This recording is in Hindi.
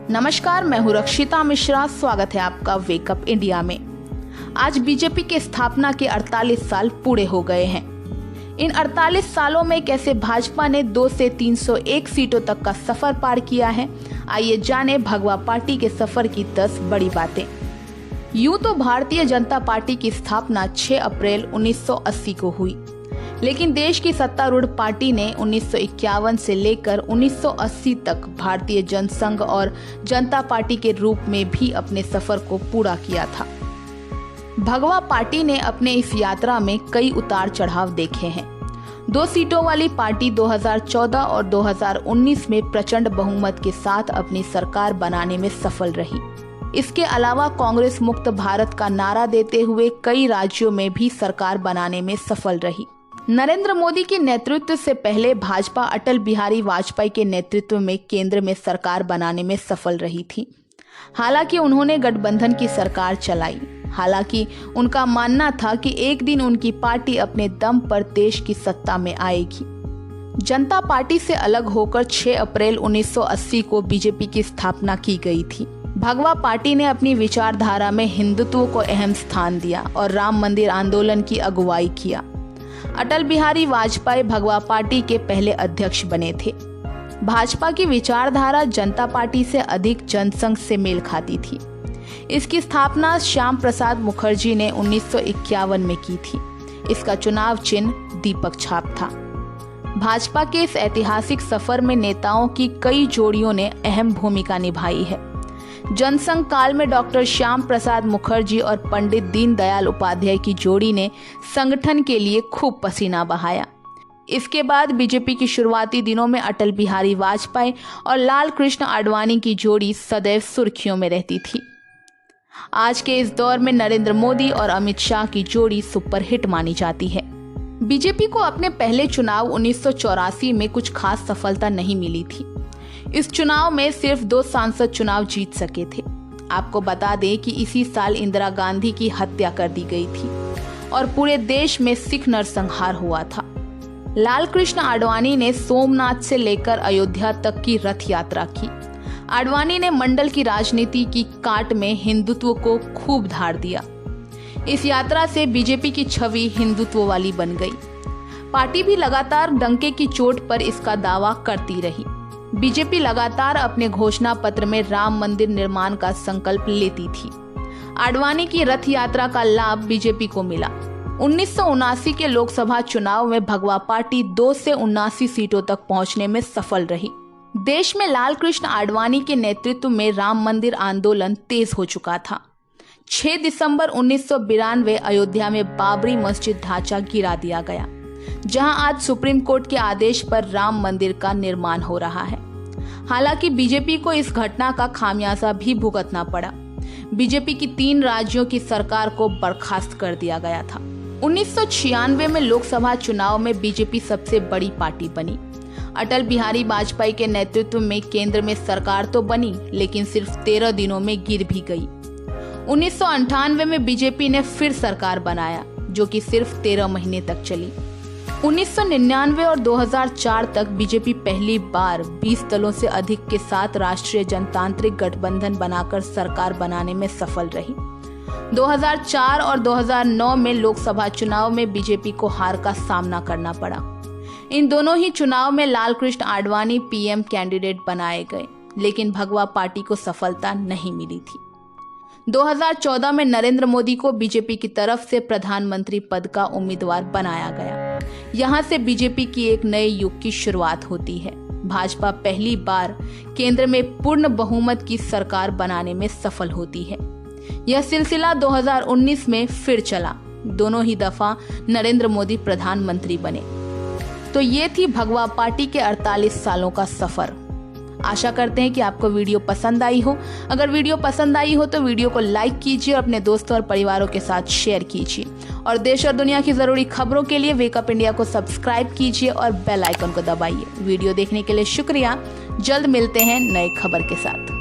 नमस्कार, मैं हूँ रक्षिता मिश्रा। स्वागत है आपका वेकअप इंडिया में। आज बीजेपी की स्थापना के 48 साल पूरे हो गए हैं। इन 48 सालों में कैसे भाजपा ने 2 से 301 सीटों तक का सफर पार किया है, आइए जाने भगवा पार्टी के सफर की 10 बड़ी बातें। यूं तो भारतीय जनता पार्टी की स्थापना 6 अप्रैल 1980 को हुई, लेकिन देश की सत्तारूढ़ पार्टी ने 1951 से लेकर 1980 तक भारतीय जनसंघ और जनता पार्टी के रूप में भी अपने सफर को पूरा किया था। भगवा पार्टी ने अपने इस यात्रा में कई उतार चढ़ाव देखे हैं। 2 सीटों वाली पार्टी 2014 और 2019 में प्रचंड बहुमत के साथ अपनी सरकार बनाने में सफल रही। इसके अलावा कांग्रेस मुक्त भारत का नारा देते हुए कई राज्यों में भी सरकार बनाने में सफल रही। नरेंद्र मोदी के नेतृत्व से पहले भाजपा अटल बिहारी वाजपेयी के नेतृत्व में केंद्र में सरकार बनाने में सफल रही थी। हालांकि उन्होंने गठबंधन की सरकार चलाई। हालांकि उनका मानना था कि एक दिन उनकी पार्टी अपने दम पर देश की सत्ता में आएगी। जनता पार्टी से अलग होकर 6 अप्रैल 1980 को बीजेपी की स्थापना की गई थी। भगवा पार्टी ने अपनी विचारधारा में हिंदुत्व को अहम स्थान दिया और राम मंदिर आंदोलन की अगुवाई किया। अटल बिहारी वाजपेयी भगवा पार्टी के पहले अध्यक्ष बने थे। भाजपा की विचारधारा जनता पार्टी से अधिक जनसंघ से मेल खाती थी। इसकी स्थापना श्याम प्रसाद मुखर्जी ने 1951 में की थी। इसका चुनाव चिन्ह दीपक छाप था। भाजपा के इस ऐतिहासिक सफर में नेताओं की कई जोड़ियों ने अहम भूमिका निभाई है। जनसंघ काल में डॉक्टर श्याम प्रसाद मुखर्जी और पंडित दीनदयाल उपाध्याय की जोड़ी ने संगठन के लिए खूब पसीना बहाया। इसके बाद बीजेपी की शुरुआती दिनों में अटल बिहारी वाजपेयी और लाल कृष्ण आडवाणी की जोड़ी सदैव सुर्खियों में रहती थी। आज के इस दौर में नरेंद्र मोदी और अमित शाह की जोड़ी सुपरहिट मानी जाती है। बीजेपी को अपने पहले चुनाव 1984 में कुछ खास सफलता नहीं मिली थी। इस चुनाव में सिर्फ 2 सांसद चुनाव जीत सके थे। आपको बता दें कि इसी साल इंदिरा गांधी की हत्या कर दी गई थी और पूरे देश में सिख नरसंहार हुआ था। लाल कृष्ण आडवाणी ने सोमनाथ से लेकर अयोध्या तक की रथ यात्रा की। आडवाणी ने मंडल की राजनीति की काट में हिंदुत्व को खूब धार दिया। इस यात्रा से बीजेपी की छवि हिंदुत्व वाली बन गई। पार्टी भी लगातार डंके की चोट पर इसका दावा करती रही। बीजेपी लगातार अपने घोषणा पत्र में राम मंदिर निर्माण का संकल्प लेती थी। आडवाणी की रथ यात्रा का लाभ बीजेपी को मिला। 1979 के लोकसभा चुनाव में भगवा पार्टी 2 से 79 सीटों तक पहुंचने में सफल रही। देश में लाल कृष्ण आडवाणी के नेतृत्व में राम मंदिर आंदोलन तेज हो चुका था। 6 दिसंबर 1992 अयोध्या में बाबरी मस्जिद ढांचा गिरा दिया गया, जहां आज सुप्रीम कोर्ट के आदेश पर राम मंदिर का निर्माण हो रहा है। हालांकि बीजेपी को इस घटना का खामियाजा भी भुगतना पड़ा। बीजेपी की 3 राज्यों की सरकार को बर्खास्त कर दिया गया था। 1996 में लोकसभा चुनाव में बीजेपी सबसे बड़ी पार्टी बनी। अटल बिहारी वाजपेयी के नेतृत्व में केंद्र में सरकार तो बनी, लेकिन सिर्फ 13 दिनों में गिर भी गई। 1998 में बीजेपी ने फिर सरकार बनाया, जो कि सिर्फ 13 महीने तक चली। 1999 और 2004 तक बीजेपी पहली बार 20 दलों से अधिक के साथ राष्ट्रीय जनतांत्रिक गठबंधन बनाकर सरकार बनाने में सफल रही। 2004 और 2009 में लोकसभा चुनाव में बीजेपी को हार का सामना करना पड़ा। इन दोनों ही चुनाव में लाल कृष्ण आडवाणी पीएम कैंडिडेट बनाए गए, लेकिन भगवा पार्टी को सफलता नहीं मिली थी। 2014 में नरेंद्र मोदी को बीजेपी की तरफ से प्रधानमंत्री पद का उम्मीदवार बनाया गया। यहां से बीजेपी की एक नए युग की शुरुआत होती है। भाजपा पहली बार केंद्र में पूर्ण बहुमत की सरकार बनाने में सफल होती है। यह सिलसिला 2019 में फिर चला। दोनों ही दफा नरेंद्र मोदी प्रधानमंत्री बने। तो ये थी भगवा पार्टी के 48 सालों का सफर। आशा करते हैं कि आपको वीडियो पसंद आई हो। अगर वीडियो पसंद आई हो तो वीडियो को लाइक कीजिए और अपने दोस्तों और परिवारों के साथ शेयर कीजिए। और देश और दुनिया की जरूरी खबरों के लिए वेकअप इंडिया को सब्सक्राइब कीजिए और बेल आइकन को दबाइए। वीडियो देखने के लिए शुक्रिया। जल्द मिलते हैं नए खबर के साथ।